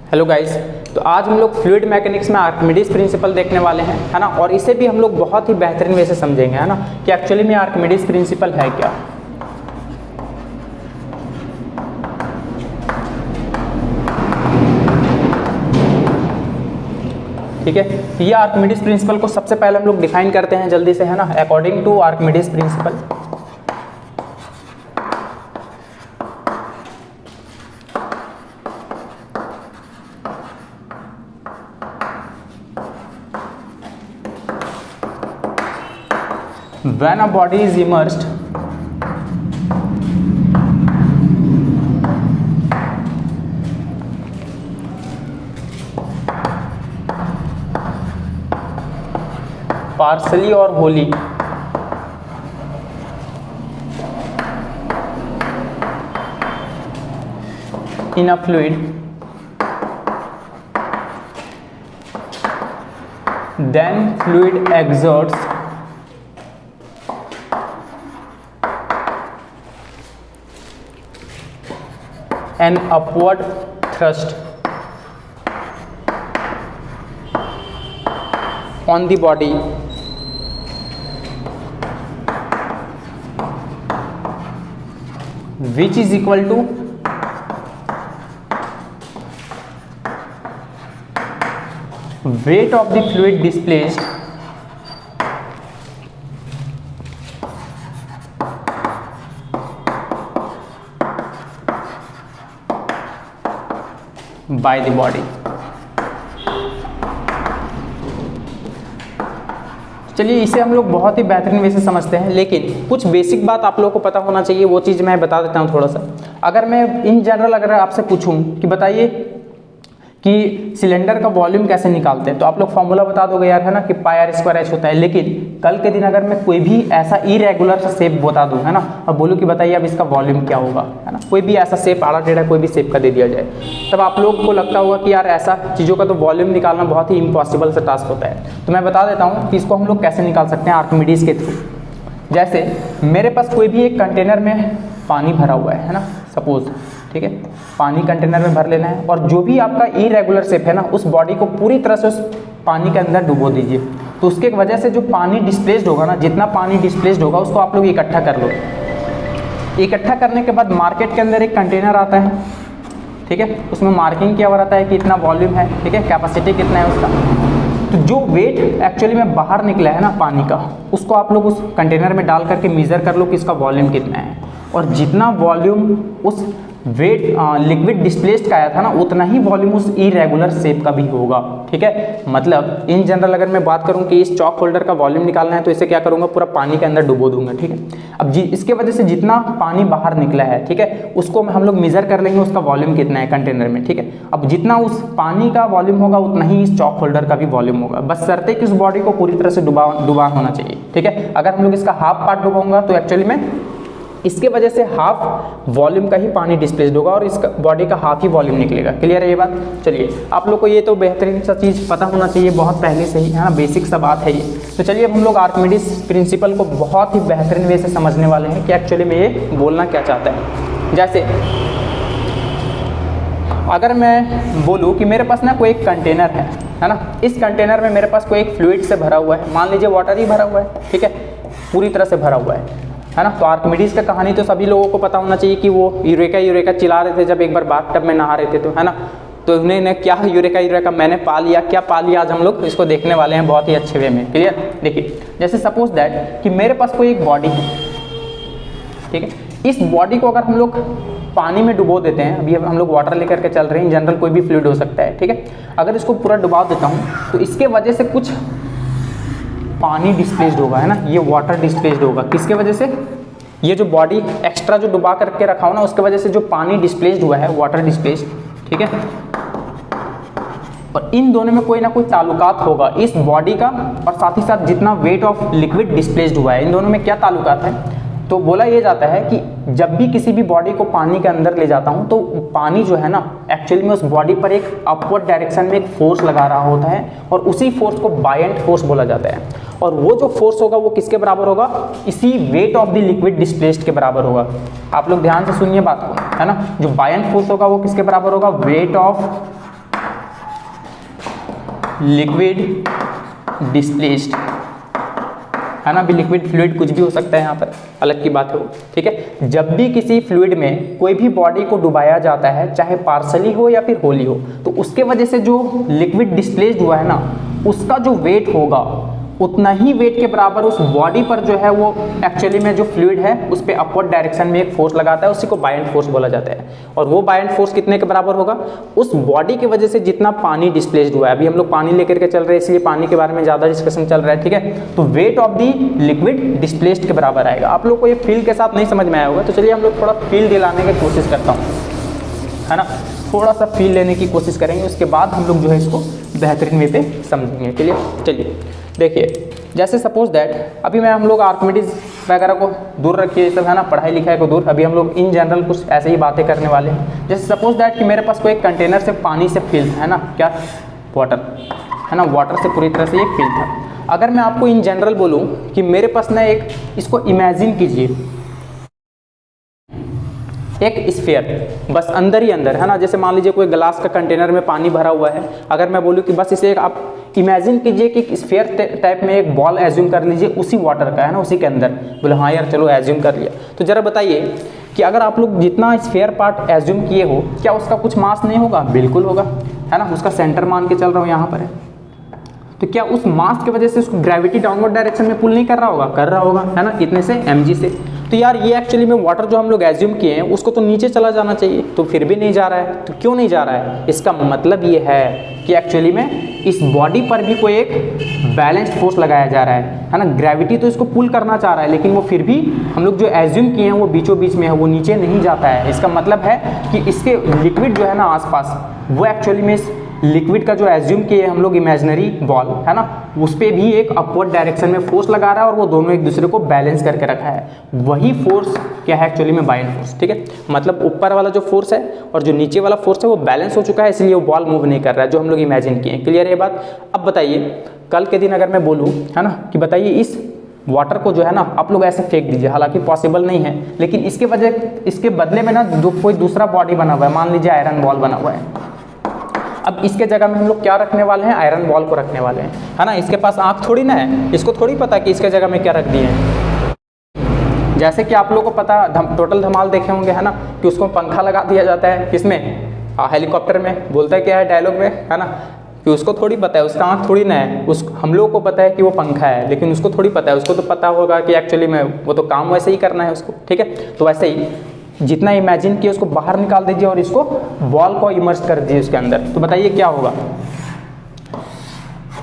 Hello guys, तो आज हम लोग फ्लूइड मैकेनिक्स में आर्किमिडीज प्रिंसिपल देखने वाले हैं, है ना। और इसे भी हम लोग बहुत ही बेहतरीन वे से समझेंगे, है ना, कि एक्चुअली में आर्किमिडीज प्रिंसिपल है क्या। ठीक है, ये आर्किमिडीज प्रिंसिपल को सबसे पहले हम लोग डिफाइन करते हैं जल्दी से, है ना। According to Archimedes principle, when a body is immersed partially or wholly in a fluid, then fluid exerts an upward thrust on the body which is equal to weight of the fluid displaced by the body। चलिए, इसे हम लोग बहुत ही बेहतरीन वे से समझते हैं, लेकिन कुछ बेसिक बात आप लोगों को पता होना चाहिए, वो चीज़ मैं बता देता हूँ थोड़ा सा। अगर मैं इन जनरल अगर आपसे पूछूं कि बताइए कि सिलेंडर का वॉल्यूम कैसे निकालते हैं, तो आप लोग फॉर्मूला बता दोगे यार, है ना, कि पाई आर स्क्वायर एच होता है। लेकिन कल के दिन अगर मैं कोई भी ऐसा इरेगुलर सा शेप बता दूं, है ना, और बोलूँ कि बताइए अब इसका वॉल्यूम क्या होगा, है ना, कोई भी ऐसा शेप आड़ा टेढ़ा कोई भी शेप का दे दिया जाए, तब आप लोग को लगता होगा कि यार ऐसा चीज़ों का तो वॉल्यूम निकालना बहुत ही इम्पॉसिबल सा टास्क होता है। तो मैं बता देता हूँ कि इसको हम लोग कैसे निकाल सकते हैं आर्किमिडीज के थ्रू। जैसे मेरे पास कोई भी एक कंटेनर में पानी भरा हुआ है ना, सपोज, ठीक है, पानी कंटेनर में भर लेना है, और जो भी आपका इरेगुलर शेप है ना, उस बॉडी को पूरी तरह से उस पानी के अंदर डुबो दीजिए। तो उसके वजह से जो पानी डिस्प्लेस्ड होगा ना, जितना पानी डिस्प्लेस्ड होगा उसको आप लोग इकट्ठा कर लो। इकट्ठा करने के बाद मार्केट के अंदर एक कंटेनर आता है, ठीक है, उसमें मार्किंग किया हुआ रहता है कि इतना वॉल्यूम है, ठीक है, कैपेसिटी कितना है उसका। तो जो वेट एक्चुअली में बाहर निकला है ना पानी का, उसको आप लोग उस कंटेनर में डाल करके मेज़र कर लो कि इसका वॉल्यूम कितना है, और जितना वॉल्यूम उस वेट लिक्विड डिस्प्लेस्ड का आया था ना, उतना ही वॉल्यूम उस इरेगुलर शेप का भी होगा। ठीक है, मतलब इन जनरल अगर मैं बात करूं कि इस चॉक होल्डर का वॉल्यूम निकालना है, तो इसे क्या करूंगा, पूरा पानी के अंदर डुबो दूंगा। ठीक है, अब इसके वजह से जितना पानी बाहर निकला है, ठीक है, उसको हम लोग मेजर कर लेंगे उसका वॉल्यूम कितना है कंटेनर में। ठीक है, अब जितना उस पानी का वॉल्यूम होगा उतना ही इस चॉक होल्डर का भी वॉल्यूम होगा, बस शर्त है कि उस बॉडी को पूरी तरह से डुबा होना चाहिए। ठीक है, अगर हम लोग इसका हाफ पार्ट डुबाऊंगा तो एक्चुअली में इसके वजह से हाफ वॉल्यूम का ही पानी डिस्प्लेस्ड होगा और इसका बॉडी का हाफ ही वॉल्यूम निकलेगा। क्लियर है ये बात? चलिए, आप लोग को ये तो बेहतरीन सा चीज़ पता होना चाहिए बहुत पहले से ही, है ना, बेसिक सा बात है ये। तो चलिए अब हम लोग आर्किमिडीज प्रिंसिपल को बहुत ही बेहतरीन वे से समझने वाले हैं कि एक्चुअली में ये बोलना क्या चाहता है। जैसे अगर मैं बोलूँ कि मेरे पास ना कोई एक कंटेनर है ना, इस कंटेनर में मेरे पास कोई एक फ्लूइड से भरा हुआ है, मान लीजिए वाटर ही भरा हुआ है, ठीक है, पूरी तरह से भरा हुआ है ना। तो आर्किमिडीज का कहानी तो सभी लोगों को पता होना चाहिए कि वो यूरेका चिल्ला रहे थे जब एक बार बाथटब में नहा रहे थे, तो है ना, तो उन्होंने क्या यूरेका मैंने पा लिया, क्या पा लिया, आज हम लोग इसको देखने वाले हैं बहुत ही अच्छे वे में। क्लियर? देखिए, जैसे सपोज दैट कि मेरे पास कोई एक बॉडी है, ठीक है, इस बॉडी को अगर हम लोग पानी में डुबो देते हैं, अभी हम लोग वाटर लेकर के चल रहे हैं, जनरल कोई भी फ्लूइड हो सकता है, ठीक है, अगर इसको पूरा डुबा देता हूँ तो इसके वजह से कुछ पानी डिस्प्लेस्ड होगा, है ना, ये वाटर डिस्प्लेस्ड होगा। किसके वजह से? ये जो बॉडी एक्स्ट्रा जो डुबा करके रखा हो ना, उसके वजह से जो पानी डिस्प्लेस्ड हुआ है, वाटर डिस्प्लेस्ड, ठीक है, और इन दोनों में कोई ना कोई ताल्लुकात होगा इस बॉडी का, और साथ ही साथ जितना वेट ऑफ लिक्विड डिस्प्लेस्ड हुआ है, इन दोनों में क्या ताल्लुकात है। तो बोला ये जाता है कि जब भी किसी भी बॉडी को पानी के अंदर ले जाता हूँ, तो पानी जो है ना, एक्चुअली में उस बॉडी पर एक अपवर्ड डायरेक्शन में एक फोर्स लगा रहा होता है, और उसी फोर्स को बायंट फोर्स बोला जाता है। और वो जो फोर्स होगा वो किसके बराबर होगा? इसी weight of the liquid displaced के बराबर होगा। आप लोग ध्यान से सुनिए बात को, है ना, जो बायंट फोर्स होगा वो किसके बराबर होगा? वेट ऑफ लिक्विड डिस्प्लेस्ड, है ना। अभी लिक्विड फ्लूइड कुछ भी हो सकता है, यहाँ पर अलग की बात है वो, ठीक है। जब भी किसी फ्लूइड में कोई भी बॉडी को डुबाया जाता है, चाहे पार्सली हो या फिर होली हो, तो उसके वजह से जो लिक्विड डिस्प्लेस्ड हुआ है ना, उसका जो वेट होगा उतना ही वेट के बराबर उस बॉडी पर जो है वो एक्चुअली में जो फ्लूइड है उस पर अपवर्ड डायरेक्शन में एक फोर्स लगाता है, उसी को बायंट फोर्स बोला जाता है। और वो बायंट फोर्स कितने के बराबर होगा? उस बॉडी की वजह से जितना पानी डिस्प्लेस्ड हुआ है। अभी हम लोग पानी लेकर के चल रहे हैं, इसलिए पानी के बारे में ज़्यादा डिस्कशन चल रहा है, ठीक है। तो weight of the liquid displaced के बराबर आएगा। आप लोग को ये फील के साथ नहीं समझ में आया होगा, तो चलिए हम लोग थोड़ा फील दिलाने की कोशिश करता हूँ, है ना। थोड़ा सा फील लेने की कोशिश करेंगे, उसके बाद हम लोग जो है इसको बेहतरीन वे पे समझेंगे। चलिए देखिए, जैसे सपोज दैट अभी मैं हम लोग आर्किमिडीज वगैरह को दूर रखिए, सब है ना, पढ़ाई लिखाई को दूर। अभी हम लोग इन जनरल कुछ ऐसे ही बातें करने वाले हैं। जैसे सपोज दैट कि मेरे पास कोई एक कंटेनर से पानी से फिल था, है ना, क्या वाटर, है ना, वाटर से पूरी तरह से ये फिल था। अगर मैं आपको इन जनरल बोलूँ कि मेरे पास ना एक, इसको इमेजिन कीजिए एक स्फीयर, बस अंदर ही अंदर, है ना। जैसे मान लीजिए कोई ग्लास का कंटेनर में पानी भरा हुआ है, अगर मैं बोलूँ कि बस इसे एक आप इमेजिन कीजिए कि स्फीयर टाइप में एक बॉल एज्यूम कर लीजिए उसी वाटर का, है ना, उसी के अंदर। बोले हाँ यार चलो एज्यूम कर लिया। तो ज़रा बताइए कि अगर आप लोग जितना स्फीयर पार्ट एज्यूम किए हो, क्या उसका कुछ मास नहीं होगा? बिल्कुल होगा, है ना। उसका सेंटर मान के चल रहा हूँ यहाँ पर है, तो क्या उस मास की वजह से उसको ग्रेविटी डाउनवर्ड डायरेक्शन में पुल नहीं कर रहा होगा? कर रहा होगा, है ना। कितने से? mg से। तो यार ये एक्चुअली में वाटर जो हम लोग एज्यूम किए हैं उसको तो नीचे चला जाना चाहिए, तो फिर भी नहीं जा रहा है। तो क्यों नहीं जा रहा है? इसका मतलब ये है कि एक्चुअली में इस बॉडी पर भी कोई एक बैलेंस्ड फोर्स लगाया जा रहा है ना। ग्रेविटी तो इसको पुल करना चाह रहा है, लेकिन वो फिर भी हम लोग जो एज्यूम किए हैं वो बीचों बीच में है, वो नीचे नहीं जाता है। इसका मतलब है कि इसके लिक्विड जो है ना आसपास, वो एक्चुअली में इस लिक्विड का जो एज्यूम किए हम लोग इमेजिनरी बॉल, है ना, उस पर भी एक अपवर्ड डायरेक्शन में फोर्स लगा रहा है और वो दोनों एक दूसरे को बैलेंस करके रखा है। वही फोर्स क्या है? एक्चुअली में बायंट फोर्स, ठीक है। मतलब ऊपर वाला जो फोर्स है और जो नीचे वाला फोर्स है वो बैलेंस हो चुका है, इसलिए वो बॉल मूव नहीं कर रहा है, जो हम लोग इमेजिन किए। क्लियर है ये बात? अब बताइए, कल के दिन अगर मैं बोलूँ, है ना, कि बताइए इस वाटर को जो है ना आप लोग ऐसे फेंक दीजिए, हालांकि पॉसिबल नहीं है, लेकिन इसके बदले में ना कोई दूसरा बॉडी बना हुआ है, मान लीजिए आयरन बॉल बना हुआ है। अब इसके जगह में हम लोग क्या रखने वाले हैं? आयरन बॉल को रखने वाले हैं, है ना। इसके पास आँख थोड़ी ना है, इसको थोड़ी पता कि इसके जगह में क्या रख दिए हैं। जैसे कि आप लोगों को पता, टोटल धमाल देखे होंगे, है ना, कि उसको पंखा लगा दिया जाता है, किसमें? हेलीकॉप्टर में। बोलता है क्या है डायलॉग में, है ना, कि उसको थोड़ी पता है, उसका आँख थोड़ी ना है। हम लोगों को पता है कि वो पंखा है, लेकिन उसको थोड़ी पता है। उसको तो पता होगा कि एक्चुअली में वो तो काम वैसे ही करना है उसको, ठीक है। तो वैसे ही जितना इमेजिन किया उसको बाहर निकाल दीजिए और इसको बॉल को इमर्स कर दीजिए उसके अंदर। तो बताइए क्या होगा?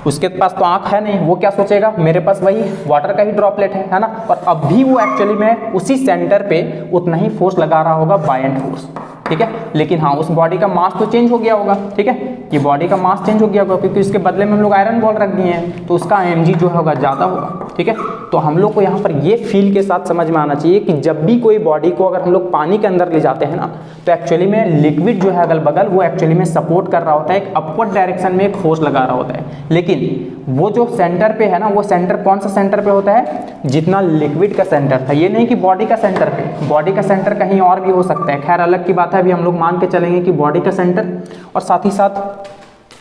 उसके पास तो आंख है नहीं, वो क्या सोचेगा? मेरे पास वही वाटर का ही ड्रॉपलेट है ना। और अब भी वो एक्चुअली में उसी सेंटर पे उतना ही फोर्स लगा रहा होगा, बायंट फोर्स, ठीक है। लेकिन हाँ, उस बॉडी का मास तो चेंज हो गया होगा, ठीक है। ये बॉडी का मास चेंज हो गया होगा क्योंकि इसके बदले में हम लोग आयरन बॉल रख दिए हैं, तो उसका mg जो होगा ज़्यादा होगा, ठीक है। तो हम लोग को यहाँ पर ये फील के साथ समझ में आना चाहिए कि जब भी कोई बॉडी को अगर हम लोग पानी के अंदर ले जाते हैं ना, तो एक्चुअली में लिक्विड जो है अगल बगल वो एक्चुअली में सपोर्ट कर रहा होता है, एक अपवर्ड डायरेक्शन में एक फोर्स लगा रहा होता है। लेकिन वो जो सेंटर पे है ना, वो सेंटर कौन सा सेंटर पे होता है? जितना लिक्विड का सेंटर था। ये नहीं कि बॉडी का सेंटर पे, बॉडी का सेंटर कहीं और भी हो सकता है, खैर अलग की बात है। अभी हम लोग मान के चलेंगे कि बॉडी का सेंटर और साथ ही साथ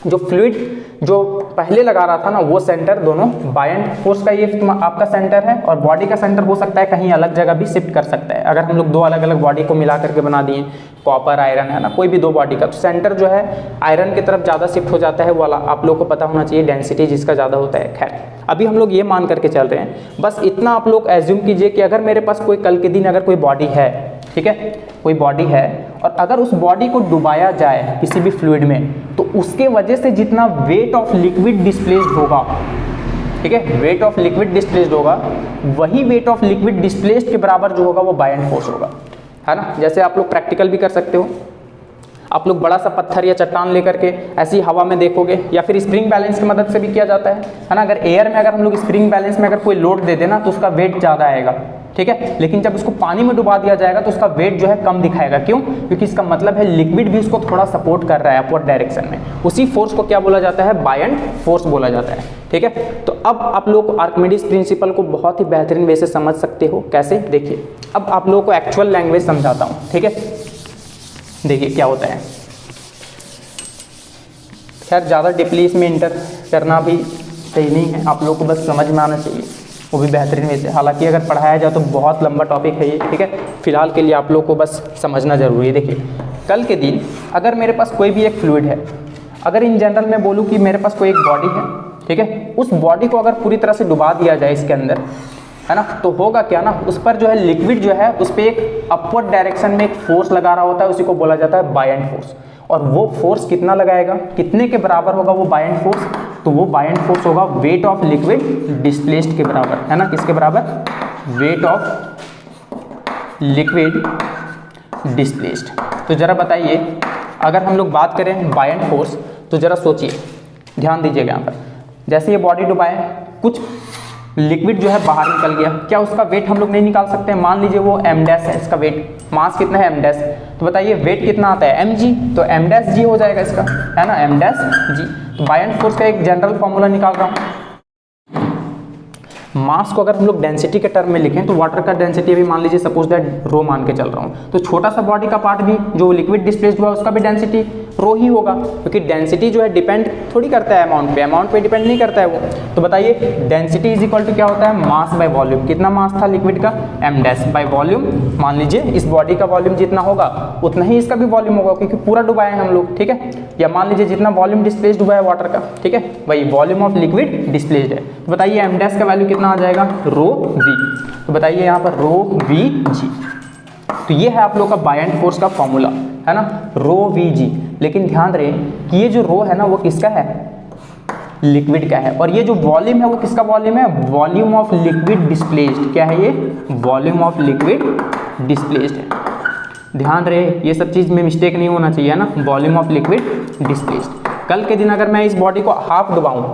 जो फ्लूइड जो पहले लगा रहा था ना, वो सेंटर, दोनों बायंट फोर्स का ये आपका सेंटर है। और बॉडी का सेंटर हो सकता है कहीं अलग जगह भी शिफ्ट कर सकता है। अगर हम लोग दो अलग अलग बॉडी को मिला करके बना दिए, कॉपर आयरन, है ना, कोई भी दो बॉडी का, तो सेंटर जो है आयरन की तरफ ज़्यादा शिफ्ट हो जाता है। वो आप लोग को पता होना चाहिए, डेंसिटी जिसका ज़्यादा होता है। खैर अभी हम लोग ये मान करके चल रहे हैं, बस इतना आप लोग एज्यूम कीजिए कि अगर मेरे पास कोई कल के दिन अगर कोई बॉडी है, ठीक है, कोई बॉडी है, और अगर उस बॉडी को डुबाया जाए किसी भी फ्लूइड में, तो उसके वजह से जितना वेट ऑफ लिक्विड डिस्प्लेस्ड होगा, ठीक है, वेट ऑफ लिक्विड डिस्प्लेस्ड होगा, वही वेट ऑफ लिक्विड डिस्प्लेस्ड के बराबर जो होगा वो बायंट फोर्स होगा, है ना। जैसे आप लोग प्रैक्टिकल भी कर सकते हो, आप लोग बड़ा सा पत्थर या चट्टान लेकर के ऐसी हवा में देखोगे, या फिर स्प्रिंग बैलेंस की मदद से भी किया जाता है ना। अगर एयर में अगर हम लोग स्प्रिंग बैलेंस में अगर कोई लोड दे देना तो उसका वेट ज़्यादा आएगा, ठीक है। लेकिन जब उसको पानी में डुबा दिया जाएगा तो उसका वेट जो है कम दिखाएगा। क्यों? क्योंकि इसका मतलब है लिक्विड भी उसको थोड़ा सपोर्ट कर रहा है अपवर्ड डायरेक्शन में। उसी फोर्स को क्या बोला जाता है? बायंट फोर्स बोला जाता है, ठीक है। तो अब आप लोग आर्किमिडीज प्रिंसिपल को बहुत ही बेहतरीन वे से समझ सकते हो। कैसे? देखिए, अब आप लोगों को एक्चुअल लैंग्वेज समझाता हूँ, ठीक है। देखिए क्या होता है, खैर ज़्यादा डीपली इसमें इंटर करना भी सही नहीं है, आप लोगों को बस समझ में आना चाहिए, वो भी बेहतरीन वैसे। हालांकि अगर पढ़ाया जाए तो बहुत लंबा टॉपिक है ये, ठीक है। फिलहाल के लिए आप लोग को बस समझना ज़रूरी है। देखिए, कल के दिन अगर मेरे पास कोई भी एक फ्लूइड है, अगर इन जनरल मैं बोलूँ कि मेरे पास कोई एक बॉडी है, ठीक है, उस बॉडी को अगर पूरी तरह से डुबा दिया जाए इसके अंदर, है ना, तो होगा क्या ना, उस पर जो है लिक्विड जो है उस पर एक अपवर्ड डायरेक्शन में एक फोर्स लगा रहा होता है, उसी को बोला जाता है बायएंट फोर्स। और वो फोर्स कितना लगाएगा, कितने के बराबर होगा वो बायएंट फोर्स, तो वो बायएंट फोर्स होगा वेट ऑफ लिक्विड डिस्प्लेस्ड के बराबर, है ना, किसके बराबर, वेट ऑफ लिक्विड डिस्प्लेस्ड। तो जरा बताइए, अगर हम लोग बात करें बायएंट फोर्स, तो जरा सोचिए, ध्यान दीजिएगा यहाँ पर, जैसे ये बॉडी डुबाए, कुछ लिक्विड जो है बाहर निकल गया, क्या उसका वेट हम लोग नहीं निकाल सकते? मान लीजिए वो m डैश है, इसका वेट, मास कितना है m डैश, तो बताइए वेट कितना आता है mg, तो m डैश g हो जाएगा इसका, है ना, m डैश g। तो बायएंट फोर्स का एक जनरल फॉर्मूला निकाल रहा हूँ। मास को अगर हम लोग डेंसिटी के टर्म में लिखें तो वाटर का डेंसिटी अभी मान लीजिए सपोज दैट रो मान के चल रहा हूँ, तो छोटा सा बॉडी का पार्ट भी जो लिक्विड डिस्प्लेस्ड हुआ उसका भी डेंसिटी रो ही होगा, क्योंकि डेंसिटी जो है डिपेंड थोड़ी करता है अमाउंट पे डिपेंड नहीं करता है वो। तो बताइए डेंसिटी इज इक्वल टू क्या होता है, मास बाय वॉल्यूम। कितना मास था लिक्विड का, m डैश बाय वॉल्यूम। मान लीजिए इस बॉडी का वॉल्यूम जितना होगा उतना ही इसका भी वॉल्यूम होगा, क्योंकि पूरा डुबाए हम लोग, ठीक है। या मान लीजिए जितना वॉल्यूम डिस्प्लेस्ड हुआ है वाटर का, ठीक है, वही वॉल्यूम ऑफ लिक्विड डिस्प्लेस्ड है। तो बताइए m डैश का वैल्यू कितना आ जाएगा, रो v। तो बताइए यहाँ पर रो v g। तो ये है आप लोग का बायएंट फोर्स का फॉर्मूला, है ना, रो v g। लेकिन ध्यान रहे कि ये जो रो है ना वो किसका है, लिक्विड का है, और ये जो वॉल्यूम है वो किसका वॉल्यूम है, वॉल्यूम ऑफ लिक्विड डिस्प्लेस्ड। क्या है ये, वॉल्यूम ऑफ लिक्विड डिस्प्लेस्ड है। ध्यान रहे ये सब चीज़ में मिस्टेक नहीं होना चाहिए, ना, वॉल्यूम ऑफ लिक्विड डिस्प्लेस्ड। कल के दिन अगर मैं इस बॉडी को हाफ डुबाऊं,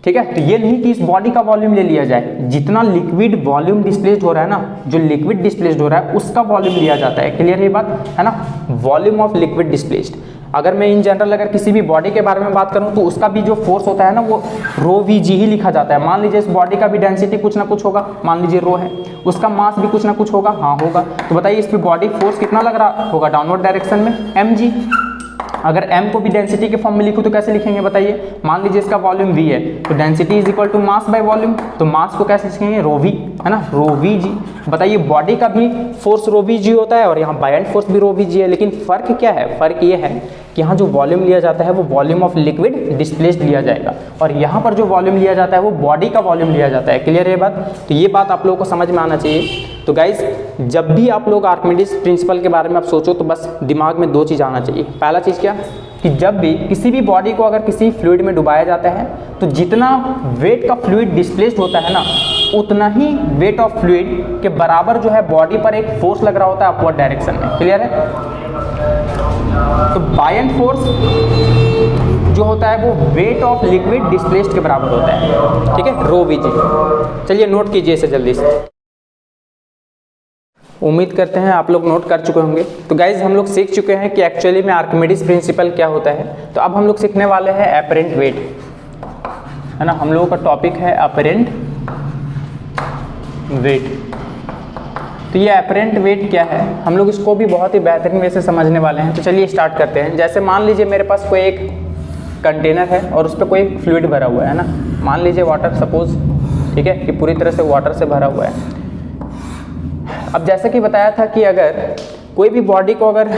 ठीक है, तो ये नहीं कि इस बॉडी का वॉल्यूम ले लिया जाए, जितना लिक्विड वॉल्यूम डिस्प्लेस्ड हो रहा है ना, जो लिक्विड डिस्प्लेस्ड हो रहा है उसका वॉल्यूम लिया जाता है। क्लियर है बात, है ना, वॉल्यूम ऑफ लिक्विड डिस्प्लेस्ड। अगर मैं इन जनरल अगर किसी भी बॉडी के बारे में बात करूं तो उसका भी जो फोर्स होता है ना वो रो वी जी ही लिखा जाता है। मान लीजिए इस बॉडी का भी डेंसिटी कुछ ना कुछ होगा, मान लीजिए रो है, उसका मास भी कुछ ना कुछ होगा, हाँ होगा। तो बताइए इस पर बॉडी फोर्स कितना लग रहा होगा डाउनवर्ड डायरेक्शन में, mg। अगर m को भी डेंसिटी के फॉर्म में लिखूँ तो कैसे लिखेंगे बताइए, मान लीजिए इसका वॉल्यूम v है, तो density is equal to mass by volume, तो मास को कैसे लिखेंगे, रो v, है ना, रो वी जी। बताइए बॉडी का भी फोर्स रो वी जी होता है और यहाँ बायएंट फोर्स भी रो वी जी है, लेकिन फर्क क्या है, फर्क ये है कि यहाँ जो वॉल्यूम लिया जाता है वो वॉल्यूम ऑफ लिक्विड डिस्प्लेस्ड लिया जाएगा, और यहाँ पर जो वॉल्यूम लिया जाता है वो बॉडी का वॉल्यूम लिया जाता है। क्लियर है बात, तो ये बात आप लोगों को समझ में आना चाहिए। तो गाइज जब भी आप लोग आर्किमिडीज प्रिंसिपल के बारे में आप सोचो तो बस दिमाग में दो चीज़ आना चाहिए। पहला चीज़ क्या, कि जब भी किसी भी बॉडी को अगर किसी फ्लूइड में डुबाया जाता है तो जितना वेट का फ्लूइड डिस्प्लेस्ड होता है ना, उतना ही वेट ऑफ फ्लूइड के बराबर जो है बॉडी पर एक फोर्स लग रहा होता है अपवर्ड डायरेक्शन में। क्लियर है, तो बायएंट फोर्स जो होता है वो वेट ऑफ लिक्विड डिस्प्लेस्ड के बराबर होता है, ठीक है, रो वी जी। चलिए नोट कीजिए इसे जल्दी से, उम्मीद करते हैं आप लोग नोट कर चुके होंगे। तो गाइज हम लोग सीख चुके हैं कि एक्चुअली में आर्किमिडीज प्रिंसिपल क्या होता है। तो अब हम लोग सीखने वाले हैं अपरेंट वेट, है ना, हम लोगों का टॉपिक है अपरेंट वेट। तो ये अपरेंट वेट क्या है, हम लोग इसको भी बहुत ही बेहतरीन वे से समझने वाले हैं। तो चलिए स्टार्ट करते हैं। जैसे मान लीजिए मेरे पास कोई एक कंटेनर है और उस पर कोई फ्लूइड भरा हुआ है ना, मान लीजिए वाटर सपोज, ठीक है, कि पूरी तरह से वाटर से भरा हुआ है। अब जैसे कि बताया था कि अगर कोई भी बॉडी को अगर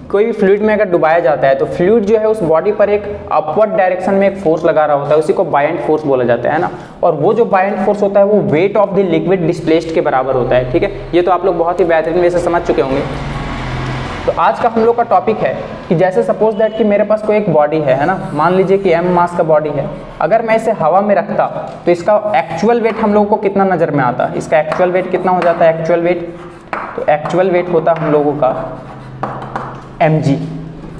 कोई भी फ्लूइड में अगर डुबाया जाता है तो फ्लूइड जो है उस बॉडी पर एक अपवर्ड डायरेक्शन में एक फोर्स लगा रहा होता है, उसी को बायएंट फोर्स बोला जाता है ना। और वो जो बायएंट फोर्स होता है वो weight of the liquid displaced के बराबर होता है, ठीक है। ये तो आप लोग बहुत ही बेहतरीन वे से समझ चुके होंगे। तो आज का हम लोग का टॉपिक है कि जैसे सपोज दैट कि मेरे पास कोई एक बॉडी है ना, मान लीजिए कि m मास का बॉडी है, अगर मैं इसे हवा में रखता तो इसका एक्चुअल वेट हम लोगों को कितना नज़र में आता, इसका एक्चुअल वेट कितना हो जाता है, एक्चुअल वेट, तो एक्चुअल वेट होता हम लोगों का mg,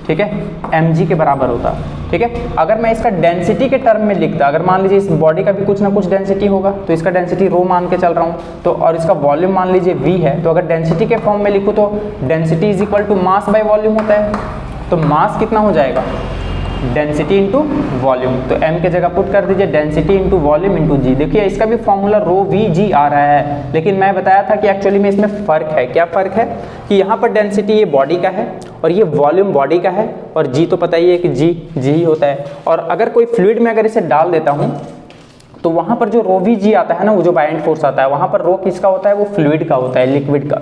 ठीक है, mg के बराबर होता, ठीक है। अगर मैं इसका डेंसिटी के टर्म में लिखता, अगर मान लीजिए इस बॉडी का भी कुछ ना कुछ डेंसिटी होगा, तो इसका डेंसिटी रो मान के चल रहा हूँ, तो और इसका वॉल्यूम मान लीजिए v है, तो अगर डेंसिटी के फॉर्म में लिखूँ तो density is equal to mass by volume होता है। तो मास कितना हो जाएगा, डेंसिटी इंटू वॉल्यूम। तो m के जगह पुट कर दीजिए density into volume into g. देखिए इसका भी फॉर्मूला रो वी जी आ रहा है, लेकिन मैं बताया था कि एक्चुअली में इसमें फ़र्क है। क्या फ़र्क है कि यहाँ पर डेंसिटी ये बॉडी का है और ये वॉल्यूम बॉडी का है, और जी तो पता ही है कि जी ही होता है। और अगर कोई फ्लूइड में अगर इसे डाल देता हूँ तो वहाँ पर जो रो वी जी आता है ना, वो जो बाइंड फोर्स आता है, वहाँ पर रो किसका होता है, वो फ्लूइड का होता है, लिक्विड का।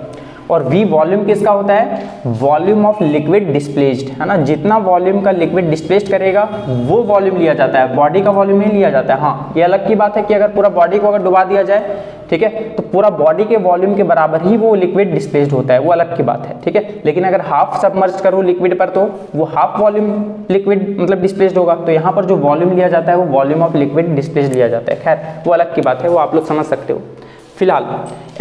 और V वॉल्यूम किसका होता है, वॉल्यूम ऑफ लिक्विड डिस्प्लेस्ड, है ना। जितना वॉल्यूम का लिक्विड डिस्प्लेस्ड करेगा वो वॉल्यूम लिया जाता है, बॉडी का वॉल्यूम नहीं लिया जाता है। हाँ, ये अलग की बात है कि अगर पूरा बॉडी को अगर डुबा दिया जाए, ठीक है, तो पूरा बॉडी के वॉल्यूम के बराबर ही वो लिक्विड डिस्प्लेस्ड होता है, वो अलग की बात है, ठीक है। लेकिन अगर हाफ सबमर्ज करूँ लिक्विड पर तो वो हाफ वॉल्यूम लिक्विड मतलब डिस्प्लेस्ड होगा। तो यहाँ पर जो वॉल्यूम लिया जाता है वो वॉल्यूम ऑफ लिक्विड डिस्प्लेस्ड लिया जाता है। खैर वो अलग की बात है, वो आप लोग समझ सकते हो। फिलहाल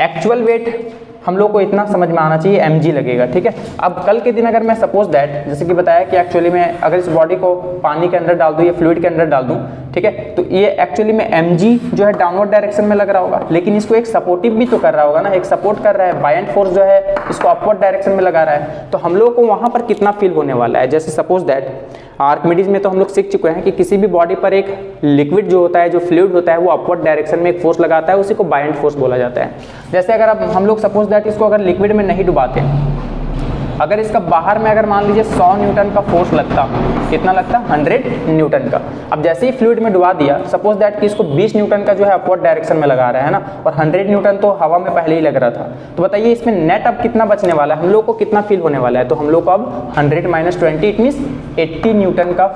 एक्चुअल वेट हम लोग को इतना समझ में आना चाहिए, mg लगेगा, ठीक है। अब कल के दिन अगर मैं सपोज दैट जैसे कि बताया कि एक्चुअली में अगर इस बॉडी को पानी के अंदर डाल दूँ या फ्लूइड के अंदर डाल दूँ, ठीक है, तो ये एक्चुअली में mg जो है डाउनवर्ड डायरेक्शन में लग रहा होगा, लेकिन इसको एक सपोर्टिव भी तो कर रहा होगा ना, एक सपोर्ट कर रहा है। बायंट फोर्स जो है इसको अपवर्ड डायरेक्शन में लगा रहा है। तो हम लोग को वहाँ पर कितना फील होने वाला है, जैसे सपोज दैट आर्किमिडीज में तो हम लोग सीख चुके हैं कि किसी भी बॉडी पर एक लिक्विड जो होता है, जो फ्लूइड होता है, वो अपवर्ड डायरेक्शन में एक फोर्स लगाता है, उसी को बायंट फोर्स बोला जाता है। जैसे अगर अब हम लोग सपोज दैट इसको अगर लिक्विड में नहीं डुबाते, अगर इसका बाहर में अगर मान लीजिए 100 न्यूटन का फोर्स लगता, कितना लगता, 100 न्यूटन का। अब जैसे ही फ्लूइड में डुबा दिया, सपोज दैट कि इसको 20 न्यूटन का जो है अपवर्ड डायरेक्शन में लगा रहा है ना, और 100 न्यूटन तो हवा में पहले ही लग रहा था। तो बताइए इसमें नेट अब कितना बचने वाला है, हम लोग को कितना फील होने वाला है। तो हम लोग को अब 100 - 20 इट मीन्स 80 न्यूटन का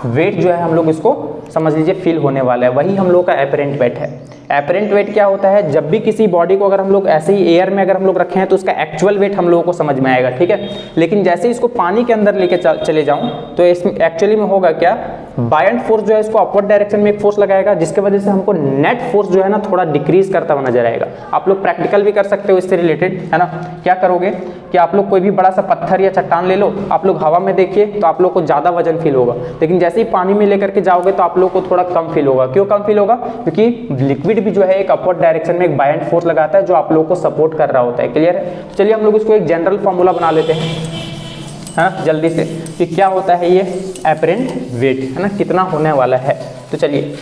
वेट जो है हम लोग इसको समझ लीजिए फील होने वाला है। वही हम लोग का एपरेंट वेट है। एपरेंट वेट क्या होता है, जब भी किसी बॉडी को अगर हम लोग ऐसे ही एयर में अगर हम लोग रखे हैं तो उसका एक्चुअल वेट हम लोगों को समझ में आएगा, ठीक है। लेकिन जैसे ही इसको पानी के अंदर लेके चले जाऊं तो इसमें एक्चुअली में होगा क्या, बायंट फोर्स जो है इसको अपवर्ड डायरेक्शन में एक फोर्स लगाएगा, जिसके वजह से हमको नेट फोर्स जो है ना थोड़ा डिक्रीज करता हुआ नजर आएगा। आप लोग प्रैक्टिकल भी कर सकते हो इससे रिलेटेड, है ना। क्या करोगे कि आप लोग कोई भी बड़ा सा पत्थर या चट्टान ले लो, आप लोग हवा में देखिए तो आप लोग को ज़्यादा वजन फील होगा, लेकिन जैसे ही पानी में लेकर के जाओगे तो आप लोग को थोड़ा कम फील होगा। क्यों कम फील होगा, क्योंकि लिक्विड भी जो है एक अपवर्ड डायरेक्शन में एक बायंट फोर्स लगाता है जो आप लोग को सपोर्ट कर रहा होता है। क्लियर है। तो चलिए हम लोग इसको एक जनरल फॉर्मूला बना लेते हैं, हाँ, जल्दी से, कि क्या होता है ये एपरेंट वेट, है ना, कितना होने वाला है। तो चलिए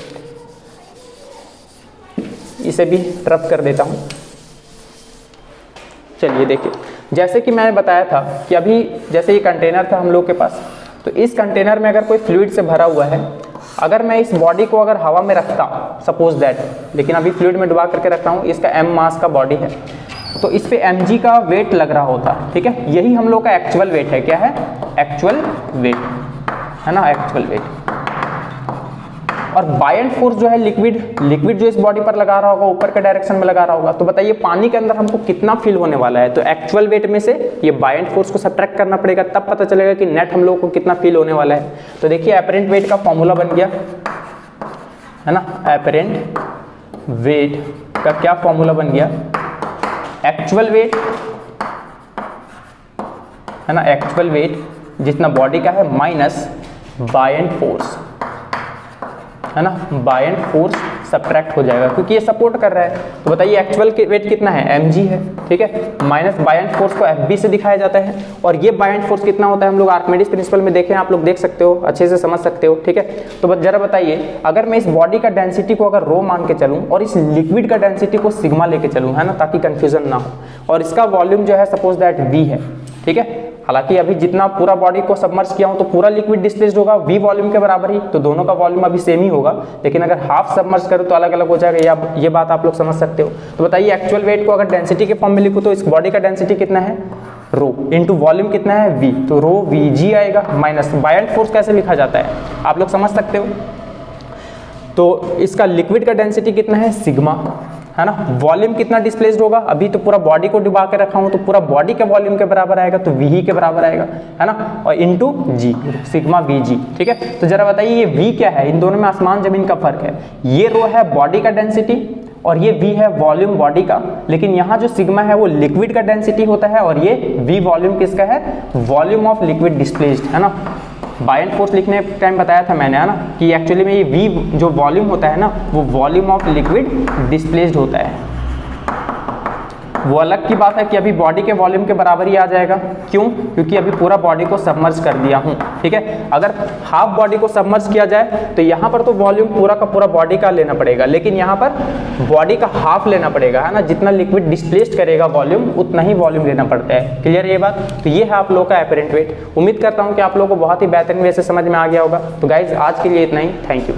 इसे भी रफ कर देता हूँ। चलिए देखिए, जैसे कि मैंने बताया था कि अभी जैसे ये कंटेनर था हम लोग के पास, तो इस कंटेनर में अगर कोई फ्लूइड से भरा हुआ है, अगर मैं इस बॉडी को अगर हवा में रखता हूँ सपोज दैट, लेकिन अभी फ्लूइड में डुबा करके रखता हूँ, इसका m मास का बॉडी है, तो इस पे mg का वेट लग रहा होता, ठीक है। यही हम लोग का एक्चुअल वेट है। क्या है, एक्चुअल वेट, है ना, एक्चुअल वेट। और बायंट फोर्स जो है लिक्विड जो इस बॉडी पर लगा रहा होगा, ऊपर के डायरेक्शन में लगा रहा होगा। तो बताइए पानी के अंदर हमको कितना फील होने वाला है। तो एक्चुअल वेट में से ये बायंट फोर्स को सब्ट्रैक्ट करना पड़ेगा, तब पता चलेगा कि नेट हम लोग को कितना फील होने वाला है। तो देखिए एपरेंट वेट का फॉर्मूला बन गया, है ना। एपरेंट वेट का क्या फॉर्मूला बन गया, एक्चुअल वेट, है ना, एक्चुअल वेट जितना बॉडी का है माइनस बायंट फोर्स, है ना, बायंट फोर्स सब्ट्रैक्ट हो जाएगा क्योंकि ये सपोर्ट कर रहा है। तो बताइए एक्चुअल वेट कितना है, mg है, ठीक है, माइनस बायंट फोर्स को fb से दिखाया जाता है। और ये बायंट फोर्स कितना होता है हम लोग आर्किमिडीज प्रिंसिपल में देखें, आप लोग देख सकते हो, अच्छे से समझ सकते हो, ठीक है। तो बस जरा बताइए, अगर मैं इस बॉडी का डेंसिटी को अगर रो मान के चलूँ और इस लिक्विड का डेंसिटी को सिग्मा लेके चलूँ, है ना, ताकि कंफ्यूजन ना हो, और इसका वॉल्यूम जो है सपोज दैट v है, ठीक है। हालांकि अभी जितना पूरा बॉडी को सबमर्ज किया हूं तो पूरा लिक्विड डिस्प्लेस्ड होगा v वॉल्यूम के बराबर ही, तो दोनों का वॉल्यूम अभी सेम ही होगा। लेकिन अगर हाफ सबमर्ज करूं तो अलग अलग हो जाएगा, ये बात आप लोग समझ सकते हो। तो बताइए एक्चुअल वेट को अगर डेंसिटी के फॉर्म में लिखूं तो इस बॉडी का डेंसिटी कितना है, रो इंटू वॉल्यूम कितना है v, तो रो vg आएगा, माइनस बायंट फोर्स कैसे लिखा जाता है आप लोग समझ सकते हो। तो इसका लिक्विड का डेंसिटी कितना है, सिग्मा, है ना। वॉल्यूम कितना डिस्प्लेस्ड होगा, अभी तो पूरा बॉडी को डुबा के रखा हूं तो पूरा बॉडी के वॉल्यूम के बराबर आएगा, तो v के बराबर आएगा, है ना, और इनटू g, सिग्मा vg, ठीक है। तो जरा बताइए ये v क्या है, इन दोनों में आसमान जमीन का फर्क है। ये रो है बॉडी का डेंसिटी और ये v है वॉल्यूम बॉडी का, लेकिन यहाँ जो सिग्मा है वो लिक्विड का डेंसिटी होता है और ये v वॉल्यूम किसका है, वॉल्यूम ऑफ लिक्विड डिस्प्लेस्ड, है ना। बायंट फोर्स लिखने टाइम बताया था मैंने, है ना, कि एक्चुअली में ये v जो वॉल्यूम होता है ना, वो वॉल्यूम ऑफ लिक्विड डिस्प्लेस्ड होता है। वो अलग की बात है कि अभी बॉडी के वॉल्यूम के बराबर ही आ जाएगा। क्यों? क्योंकि अभी पूरा बॉडी को सबमर्ज कर दिया हूँ, ठीक है। अगर हाफ बॉडी को सबमर्ज किया जाए तो यहाँ पर तो वॉल्यूम पूरा का पूरा बॉडी का लेना पड़ेगा, लेकिन यहाँ पर बॉडी का हाफ लेना पड़ेगा, है ना। जितना लिक्विड डिस्प्लेस्ड करेगा वॉल्यूम, उतना ही वॉल्यूम लेना पड़ता है। क्लियर ये बात? तो ये है आप लोगों का एपरेंट वेट। उम्मीद करता हूँ कि आप लोगों को बहुत ही बेहतरीन वे से समझ में आ गया होगा। तो गाइज आज के लिए इतना ही, थैंक यू।